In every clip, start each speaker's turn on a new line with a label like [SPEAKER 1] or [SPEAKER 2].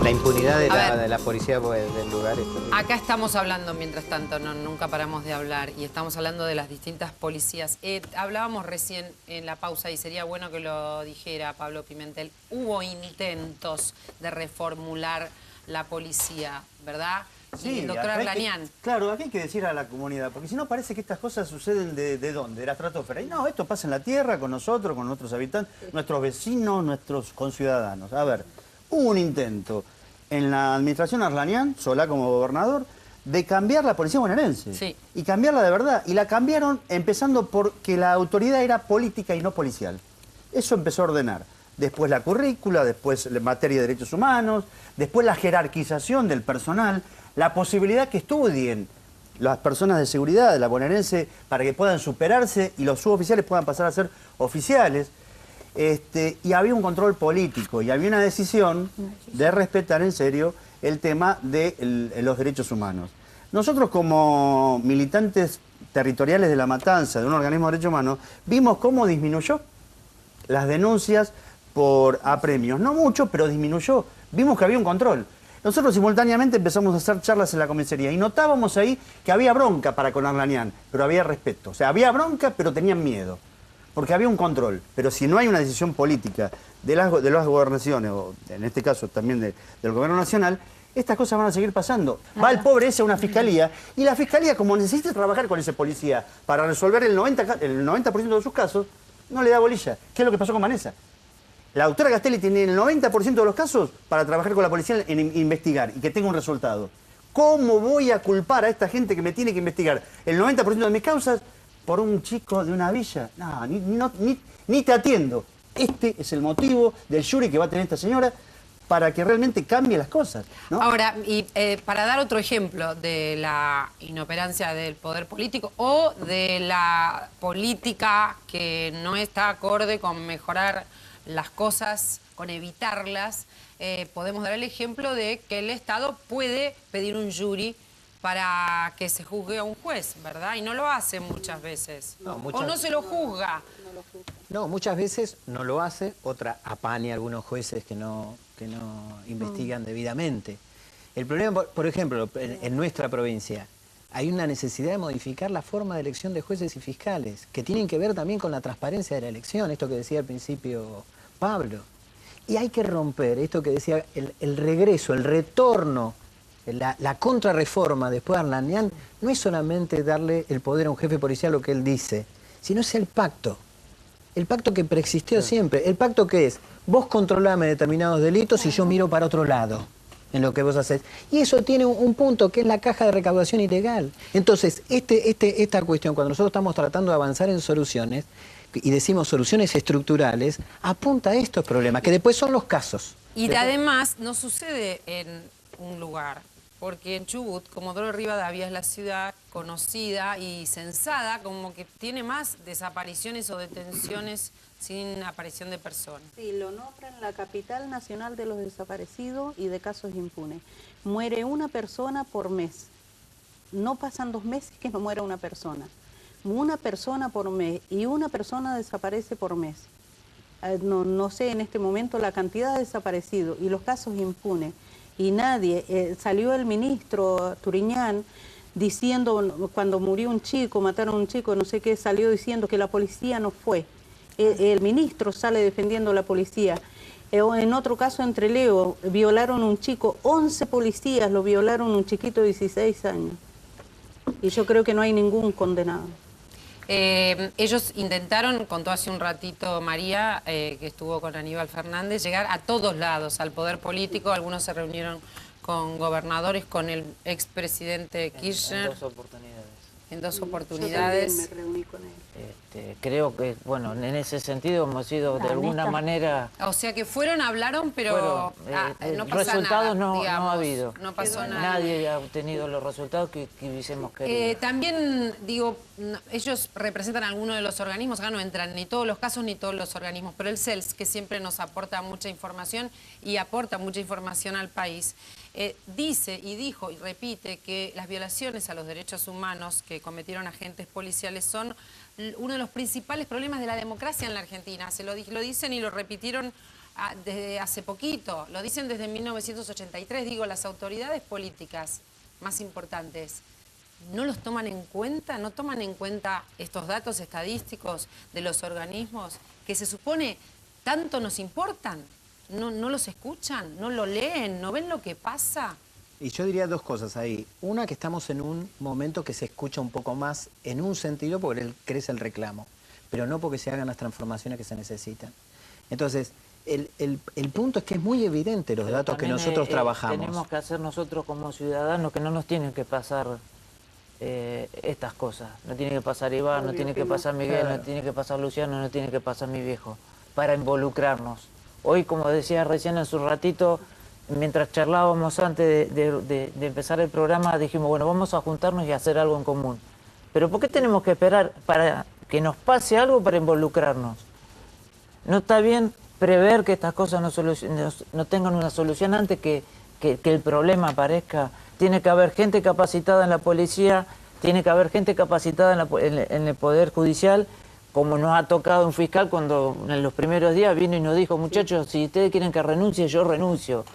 [SPEAKER 1] La impunidad de la policía del lugar.
[SPEAKER 2] Acá estamos hablando, mientras tanto, nunca paramos de hablar, y estamos hablando de las distintas policías. Hablábamos recién en la pausa, y sería bueno que lo dijera Pablo Pimentel, hubo intentos de reformular la policía, ¿verdad?
[SPEAKER 3] Sí,
[SPEAKER 2] y el doctor Arlanian.
[SPEAKER 3] Claro, aquí hay que decir a la comunidad, porque si no parece que estas cosas suceden ¿de dónde? De la estratosfera. Y no, esto pasa en la tierra, con nosotros, con nuestros habitantes, nuestros vecinos, nuestros conciudadanos. A ver, hubo un intento en la administración Arlanian, Solá como gobernador, de cambiar la policía bonaerense.
[SPEAKER 2] Sí.
[SPEAKER 3] Y cambiarla de verdad. Y la cambiaron empezando porque la autoridad era política y no policial. Eso empezó a ordenar. Después la currícula, después la materia de derechos humanos, después la jerarquización del personal, la posibilidad que estudien las personas de seguridad de la bonaerense para que puedan superarse y los suboficiales puedan pasar a ser oficiales. Y había un control político y había una decisión de respetar en serio el tema de los derechos humanos. Nosotros como militantes territoriales de La Matanza, de un organismo de derechos humanos, vimos cómo disminuyó las denuncias por apremios. No mucho, pero disminuyó. Vimos que había un control. Nosotros simultáneamente empezamos a hacer charlas en la comisaría y notábamos ahí que había bronca para con Arlanian, pero había respeto. O sea, había bronca, pero tenían miedo. Porque había un control, pero si no hay una decisión política de las gobernaciones, o en este caso también del gobierno nacional, estas cosas van a seguir pasando. Va el pobre ese a una fiscalía, y la fiscalía, como necesita trabajar con ese policía para resolver el 90% de sus casos, no le da bolilla. ¿Qué es lo que pasó con Vanessa? La doctora Castelli tiene el 90% de los casos para trabajar con la policía en investigar y que tenga un resultado. ¿Cómo voy a culpar a esta gente que me tiene que investigar el 90% de mis causas por un chico de una villa? No, ni te atiendo. Este es el motivo del jury que va a tener esta señora para que realmente cambie las cosas, ¿no?
[SPEAKER 2] Ahora, para dar otro ejemplo de la inoperancia del poder político o de la política que no está acorde con mejorar las cosas, con evitarlas, podemos dar el ejemplo de que el Estado puede pedir un jury para que se juzgue a un juez, ¿verdad? Y no lo hace muchas veces. O no se lo juzga.
[SPEAKER 1] No, muchas veces no lo hace, otra apaña a algunos jueces que no investigan debidamente. El problema, por ejemplo, en nuestra provincia, hay una necesidad de modificar la forma de elección de jueces y fiscales, que tienen que ver también con la transparencia de la elección, esto que decía al principio Pablo. Y hay que romper esto que decía el regreso, el retorno, la contrarreforma después de Arlanian, no es solamente darle el poder a un jefe policial lo que él dice, sino es el pacto que preexistió siempre, el pacto que es, vos controlame determinados delitos y yo miro para otro lado en lo que vos haces. Y eso tiene un punto que es la caja de recaudación ilegal. Entonces, esta cuestión, cuando nosotros estamos tratando de avanzar en soluciones, y decimos soluciones estructurales, apunta a estos problemas, que después son los casos.
[SPEAKER 2] Y además, no sucede en un lugar, porque en Chubut, Comodoro Rivadavia es la ciudad conocida y censada como que tiene más desapariciones o detenciones sin aparición de personas.
[SPEAKER 4] Sí, lo nombran la capital nacional de los desaparecidos y de casos impunes. Muere una persona por mes. No pasan 2 meses que no muera una persona. Una persona por mes y una persona desaparece por mes. No sé en este momento la cantidad de desaparecidos y los casos impunes. Y nadie, salió el ministro Turiñán diciendo, cuando murió un chico, mataron a un chico, no sé qué, salió diciendo que la policía no fue. El ministro sale defendiendo a la policía. En otro caso, en Trelew, violaron a un chico, 11 policías lo violaron un chiquito de 16 años. Y yo creo que no hay ningún condenado.
[SPEAKER 2] Ellos intentaron, contó hace un ratito María, que estuvo con Aníbal Fernández, llegar a todos lados, al poder político. Algunos se reunieron con gobernadores, con el expresidente Kirchner.
[SPEAKER 5] En 2 oportunidades.
[SPEAKER 2] En 2 oportunidades.
[SPEAKER 4] Yo también me reuní con él.
[SPEAKER 5] Creo que, bueno, en ese sentido hemos sido de alguna manera...
[SPEAKER 2] O sea que fueron, hablaron, pero no pasa
[SPEAKER 5] resultados
[SPEAKER 2] nada,
[SPEAKER 5] no ha habido.
[SPEAKER 2] No pasó nada.
[SPEAKER 5] Nadie ha obtenido los resultados que hubiésemos querido.
[SPEAKER 2] También, digo, ellos representan algunos de los organismos, acá no entran ni todos los casos ni todos los organismos, pero el CELS, que siempre nos aporta mucha información y aporta mucha información al país, dice y dijo y repite que las violaciones a los derechos humanos que cometieron agentes policiales son uno de los principales problemas de la democracia en la Argentina. Se lo dicen y lo repitieron desde hace poquito, lo dicen desde 1983, digo, las autoridades políticas más importantes, ¿no los toman en cuenta? ¿No toman en cuenta estos datos estadísticos de los organismos que se supone tanto nos importan? ¿No los escuchan? ¿No lo leen? ¿No ven lo que pasa?
[SPEAKER 1] Y yo diría dos cosas ahí. Una, que estamos en un momento que se escucha un poco más en un sentido porque crece el reclamo, pero no porque se hagan las transformaciones que se necesitan. Entonces, el punto es que es muy evidente los datos que nosotros trabajamos.
[SPEAKER 5] Tenemos que hacer nosotros como ciudadanos que no nos tienen que pasar estas cosas. No tiene que pasar Iván, no tiene que pasar Miguel, no tiene que pasar Luciano, no tiene que pasar mi viejo, para involucrarnos. Hoy, como decía recién hace un ratito, mientras charlábamos antes de empezar el programa, dijimos, bueno, vamos a juntarnos y hacer algo en común. Pero ¿por qué tenemos que esperar para que nos pase algo para involucrarnos? No está bien prever que estas cosas no tengan una solución antes que el problema aparezca. Tiene que haber gente capacitada en la policía, tiene que haber gente capacitada en el Poder Judicial, como nos ha tocado un fiscal cuando en los primeros días vino y nos dijo, muchachos, si ustedes quieren que renuncie, yo renuncio.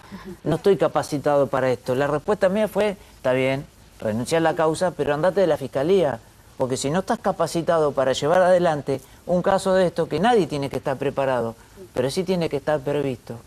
[SPEAKER 5] No estoy capacitado para esto. La respuesta mía fue, está bien, renuncia a la causa, pero andate de la fiscalía. Porque si no estás capacitado para llevar adelante un caso de esto, que nadie tiene que estar preparado, pero sí tiene que estar previsto.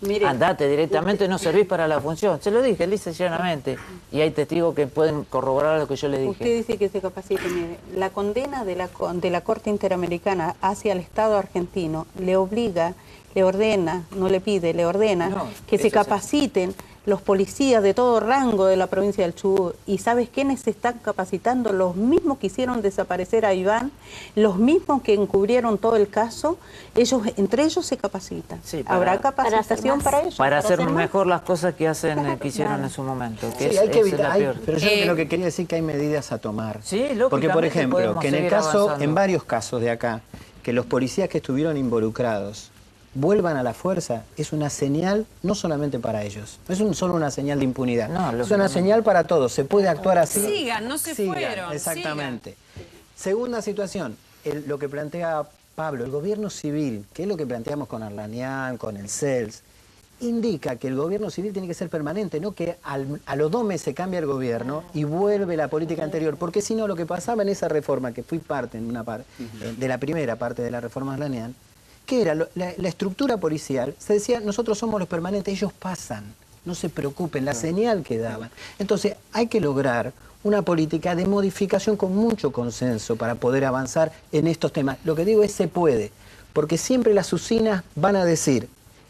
[SPEAKER 5] Mire, andate directamente, no servís para la función. Se lo dije, lisa y llanamente. Y hay testigos que pueden corroborar lo que yo le dije.
[SPEAKER 4] Usted dice que se capacite. Mire, la condena de la Corte Interamericana hacia el Estado argentino le obliga, le ordena, no le pide, le ordena que se capaciten los policías de todo rango de la provincia del Chubut. ¿Y sabes quiénes se están capacitando? Los mismos que hicieron desaparecer a Iván, los mismos que encubrieron todo el caso, entre ellos se capacitan. Sí, ¿habrá capacitación para ellos?
[SPEAKER 5] Para hacer mejor las cosas que hicieron en su momento. Que
[SPEAKER 1] sí, hay que evitar, pero yo lo que quería decir que hay medidas a tomar.
[SPEAKER 5] Sí,
[SPEAKER 1] porque, por ejemplo, que en el caso, en varios casos de acá, que los policías que estuvieron involucrados vuelvan a la fuerza, es una señal no solamente para ellos, no es solo una señal de impunidad, es una señal para todos, se puede actuar así.
[SPEAKER 2] Sigan, no se fueron.
[SPEAKER 1] Exactamente. Segunda situación, lo que plantea Pablo, el gobierno civil, que es lo que planteamos con Arlanian, con el CELS, indica que el gobierno civil tiene que ser permanente, no que a los 2 meses cambia el gobierno y vuelve la política anterior, porque si no, lo que pasaba en esa reforma, que fui parte, de la primera parte de la reforma Arlanian, que era la estructura policial, se decía, nosotros somos los permanentes, ellos pasan, no se preocupen, la señal que daban. Entonces hay que lograr una política de modificación con mucho consenso para poder avanzar en estos temas. Lo que digo es se puede, porque siempre las usinas van a decir,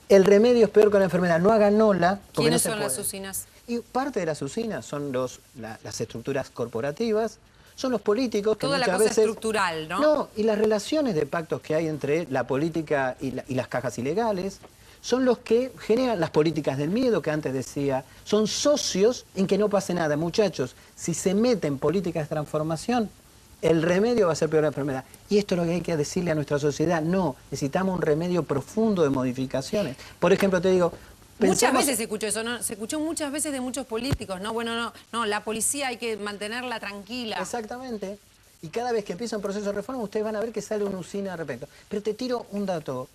[SPEAKER 1] el remedio es peor que la enfermedad, no hagan ola.
[SPEAKER 2] ¿Quiénes son las usinas?
[SPEAKER 1] Y parte de las usinas son las estructuras corporativas, son los políticos que
[SPEAKER 2] toda
[SPEAKER 1] muchas
[SPEAKER 2] la cosa
[SPEAKER 1] veces,
[SPEAKER 2] estructural, ¿no?
[SPEAKER 1] No, y las relaciones de pactos que hay entre la política y las cajas ilegales son los que generan las políticas del miedo que antes decía. Son socios en que no pase nada. Muchachos, si se meten políticas de transformación, el remedio va a ser peor la enfermedad. Y esto es lo que hay que decirle a nuestra sociedad. No, necesitamos un remedio profundo de modificaciones. Por ejemplo, te digo,
[SPEAKER 2] muchas veces se escuchó eso, ¿no? Se escuchó muchas veces de muchos políticos, ¿no? Bueno, no, la policía hay que mantenerla tranquila.
[SPEAKER 1] Exactamente. Y cada vez que empieza un proceso de reforma, ustedes van a ver que sale una usina al respecto. Pero te tiro un dato.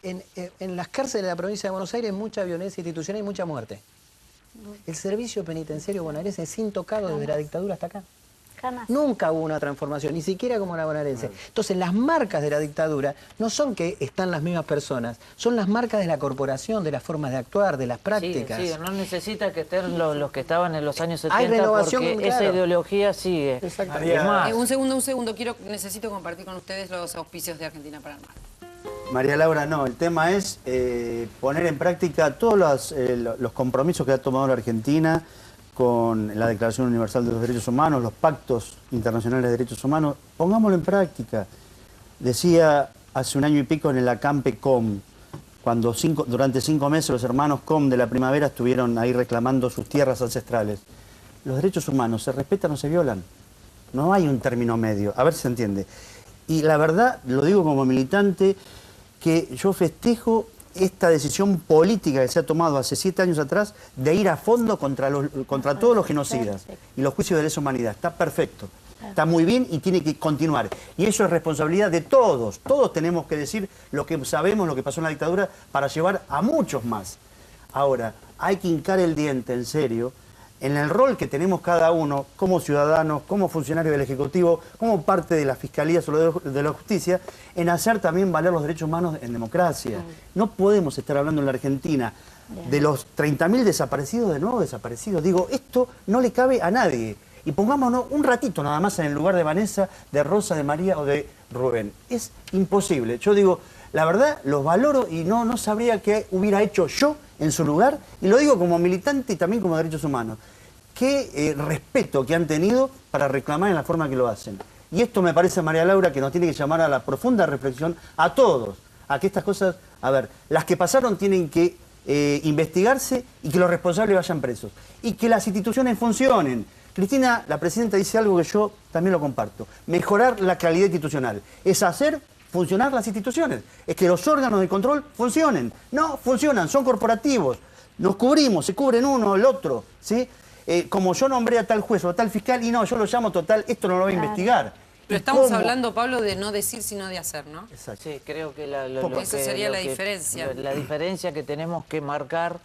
[SPEAKER 1] En las cárceles de la provincia de Buenos Aires hay mucha violencia institucional y mucha muerte. El servicio penitenciario bonaerense es intocado desde la dictadura hasta acá. Jamás. Nunca hubo una transformación, ni siquiera como la bonaerense. Entonces, las marcas de la dictadura no son que están las mismas personas, son las marcas de la corporación, de las formas de actuar, de las prácticas.
[SPEAKER 5] Sí, no necesita que estén los que estaban en los años 70,
[SPEAKER 1] hay renovación,
[SPEAKER 5] porque esa ideología sigue.
[SPEAKER 1] Exactamente.
[SPEAKER 2] Un segundo, necesito compartir con ustedes los auspicios de Argentina para el Mar.
[SPEAKER 3] María Laura, no, el tema es poner en práctica todos los compromisos que ha tomado la Argentina con la Declaración Universal de los Derechos Humanos, los pactos internacionales de derechos humanos, pongámoslo en práctica. Decía hace un año y pico en el acampe COM, cuando durante 5 meses los hermanos COM de la primavera estuvieron ahí reclamando sus tierras ancestrales. Los derechos humanos se respetan o se violan. No hay un término medio, a ver si se entiende. Y la verdad, lo digo como militante, que yo festejo esta decisión política que se ha tomado hace 7 años atrás de ir a fondo contra todos los genocidas y los juicios de lesa humanidad. Está perfecto. Está muy bien y tiene que continuar. Y eso es responsabilidad de todos. Todos tenemos que decir lo que sabemos, lo que pasó en la dictadura, para llevar a muchos más. Ahora, hay que hincar el diente, en serio, en el rol que tenemos cada uno, como ciudadanos, como funcionarios del Ejecutivo, como parte de la Fiscalía de la Justicia, en hacer también valer los derechos humanos en democracia. No podemos estar hablando en la Argentina de los 30.000 desaparecidos, de nuevo desaparecidos. Digo, esto no le cabe a nadie. Y pongámonos un ratito nada más en el lugar de Vanessa, de Rosa, de María o de Rubén. Es imposible. Yo digo, la verdad, los valoro y no sabría qué hubiera hecho yo en su lugar. Y lo digo como militante y también como derechos humanos. Qué respeto que han tenido para reclamar en la forma que lo hacen. Y esto me parece, María Laura, que nos tiene que llamar a la profunda reflexión a todos. A que estas cosas, a ver, las que pasaron tienen que investigarse y que los responsables vayan presos. Y que las instituciones funcionen. Cristina, la presidenta, dice algo que yo también lo comparto. Mejorar la calidad institucional. Es hacer funcionar las instituciones. Es que los órganos de control funcionen. No funcionan, son corporativos. Nos cubrimos, se cubren uno o el otro. ¿Sí? Como yo nombré a tal juez o a tal fiscal, y no, yo lo llamo total, esto no lo voy a investigar.
[SPEAKER 2] Pero estamos hablando, Pablo, de no decir, sino de hacer, ¿no?
[SPEAKER 3] Exacto.
[SPEAKER 5] Sí, creo que
[SPEAKER 2] Esa sería la diferencia.
[SPEAKER 5] La diferencia que tenemos que marcar,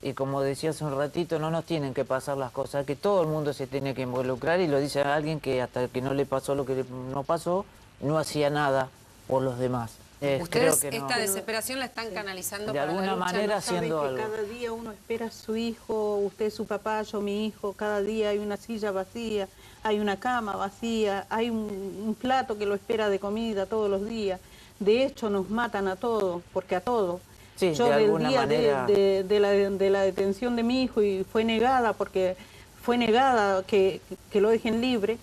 [SPEAKER 5] y como decía hace un ratito, no nos tienen que pasar las cosas, que todo el mundo se tiene que involucrar, y lo dice alguien que hasta que no le pasó lo que no pasó, no hacía nada por los demás.
[SPEAKER 2] Ustedes
[SPEAKER 5] creo que no.
[SPEAKER 2] esta desesperación la están canalizando
[SPEAKER 5] De
[SPEAKER 2] para
[SPEAKER 5] alguna
[SPEAKER 2] la lucha.
[SPEAKER 5] manera
[SPEAKER 4] ¿No sabe
[SPEAKER 5] haciendo
[SPEAKER 4] que
[SPEAKER 5] algo.
[SPEAKER 4] cada día uno espera a su hijo, usted su papá, yo mi hijo, cada día hay una silla vacía, hay una cama vacía, hay un plato que lo espera de comida todos los días? De hecho nos matan a todos, porque a todos.
[SPEAKER 5] Sí,
[SPEAKER 4] yo
[SPEAKER 5] de
[SPEAKER 4] del
[SPEAKER 5] alguna
[SPEAKER 4] día
[SPEAKER 5] manera.
[SPEAKER 4] de la detención de mi hijo, y fue negada porque fue negada que lo dejen libre.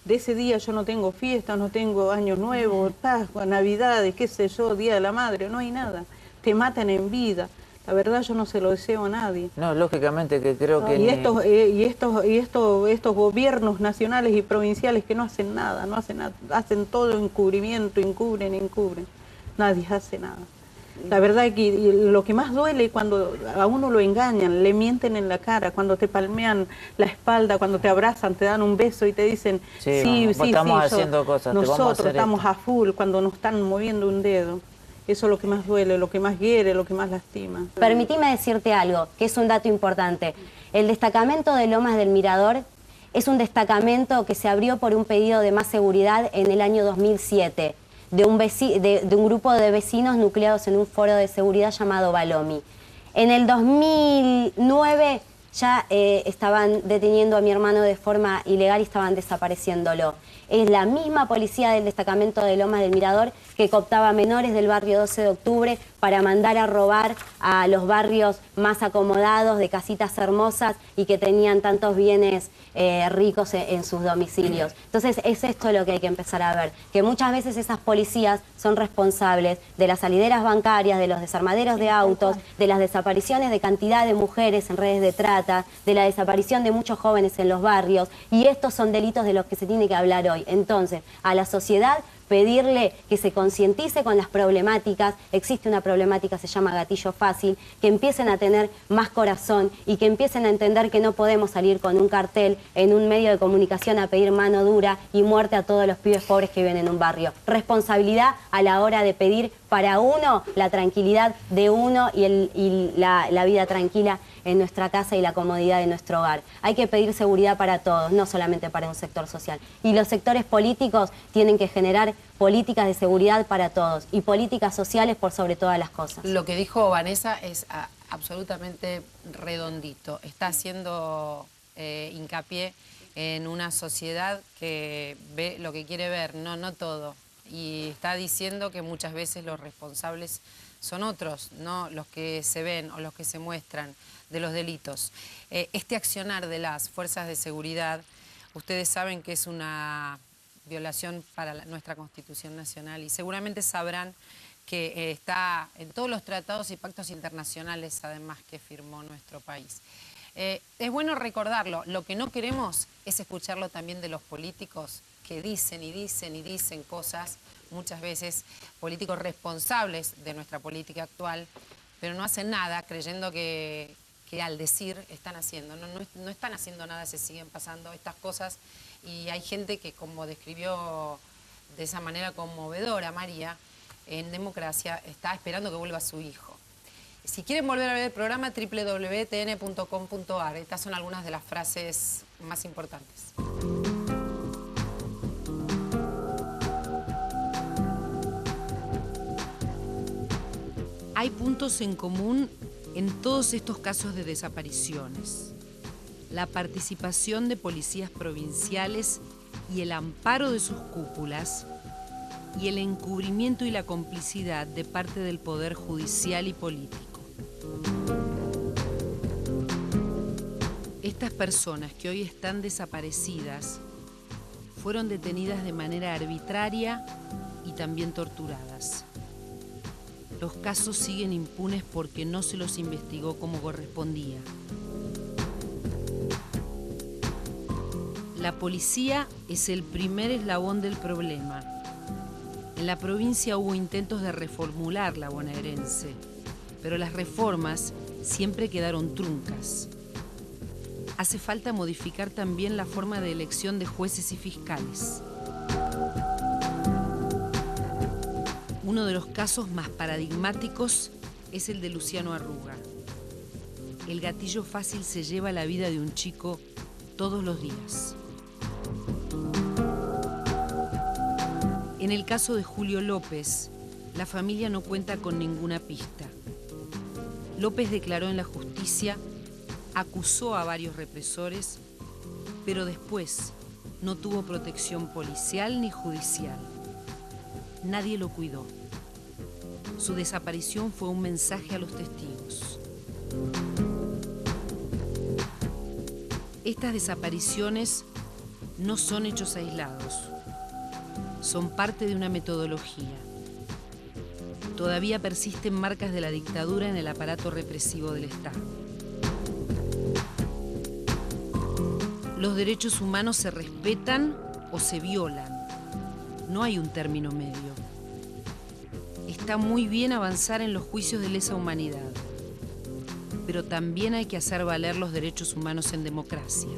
[SPEAKER 4] De ese día yo no tengo fiestas, no tengo Año Nuevo, Pascua, Navidades, qué sé yo, Día de la Madre, no hay nada. Te matan en vida. La verdad yo no se lo deseo a nadie.
[SPEAKER 5] No, lógicamente que creo que...
[SPEAKER 4] Y estos gobiernos nacionales y provinciales que no hacen nada, hacen todo encubrimiento, encubren. Nadie hace nada. La verdad que lo que más duele es cuando a uno lo engañan, le mienten en la cara, cuando te palmean la espalda, cuando te abrazan, te dan un beso y te dicen, sí,
[SPEAKER 5] estamos haciendo cosas,
[SPEAKER 4] nosotros estamos a full, cuando nos están moviendo un dedo. Eso es lo que más duele, lo que más hiere, lo que más lastima.
[SPEAKER 6] Permitime decirte algo, que es un dato importante. El destacamento de Lomas del Mirador es un destacamento que se abrió por un pedido de más seguridad en el año 2007. De un grupo de vecinos nucleados en un foro de seguridad llamado Balomi. En el 2009 ya estaban deteniendo a mi hermano de forma ilegal y estaban desapareciéndolo. Es la misma policía del destacamento de Lomas del Mirador que cooptaba menores del barrio 12 de octubre para mandar a robar a los barrios más acomodados, de casitas hermosas y que tenían tantos bienes ricos en sus domicilios. Entonces es esto lo que hay que empezar a ver, que muchas veces esas policías son responsables de las salideras bancarias, de los desarmaderos de autos, de las desapariciones de cantidad de mujeres en redes de trata, de la desaparición de muchos jóvenes en los barrios, y estos son delitos de los que se tiene que hablar hoy. Entonces, a la sociedad pedirle que se concientice con las problemáticas. Existe una problemática, se llama gatillo fácil, que empiecen a tener más corazón y que empiecen a entender que no podemos salir con un cartel en un medio de comunicación a pedir mano dura y muerte a todos los pibes pobres que viven en un barrio. Responsabilidad a la hora de pedir para uno la tranquilidad de uno y la vida tranquila en nuestra casa y la comodidad de nuestro hogar. Hay que pedir seguridad para todos, no solamente para un sector social. Y los sectores políticos tienen que generar políticas de seguridad para todos y políticas sociales por sobre todas las cosas.
[SPEAKER 2] Lo que dijo Vanessa es absolutamente redondito. Está haciendo hincapié en una sociedad que ve lo que quiere ver, no todo. Y está diciendo que muchas veces los responsables son otros, no los que se ven o los que se muestran de los delitos. Este accionar de las fuerzas de seguridad, ustedes saben que es una violación para nuestra Constitución Nacional y seguramente sabrán que está en todos los tratados y pactos internacionales, además, que firmó nuestro país. Es bueno recordarlo. Lo que no queremos es escucharlo también de los políticos que dicen y dicen y dicen cosas, muchas veces políticos responsables de nuestra política actual, pero no hacen nada creyendo que que al decir están haciendo. No están haciendo nada, se siguen pasando estas cosas y hay gente que, como describió de esa manera conmovedora María, en Democracia está esperando que vuelva su hijo. Si quieren volver a ver el programa, www.tn.com.ar. Estas son algunas de las frases más importantes. Hay puntos en común en todos estos casos de desapariciones. La participación de policías provinciales y el amparo de sus cúpulas, y el encubrimiento y la complicidad de parte del poder judicial y político. Estas personas que hoy están desaparecidas fueron detenidas de manera arbitraria y también torturadas. Los casos siguen impunes porque no se los investigó como correspondía. La policía es el primer eslabón del problema. En la provincia hubo intentos de reformular la bonaerense, pero las reformas siempre quedaron truncas. Hace falta modificar también la forma de elección de jueces y fiscales. Uno de los casos más paradigmáticos es el de Luciano Arruga. El gatillo fácil se lleva la vida de un chico todos los días. En el caso de Julio López, la familia no cuenta con ninguna pista. López declaró en la justicia, acusó a varios represores, pero después no tuvo protección policial ni judicial. Nadie lo cuidó. Su desaparición fue un mensaje a los testigos. Estas desapariciones no son hechos aislados. Son parte de una metodología. Todavía persisten marcas de la dictadura en el aparato represivo del Estado. Los derechos humanos se respetan o se violan. No hay un término medio. Está muy bien avanzar en los juicios de lesa humanidad, pero también hay que hacer valer los derechos humanos en democracia.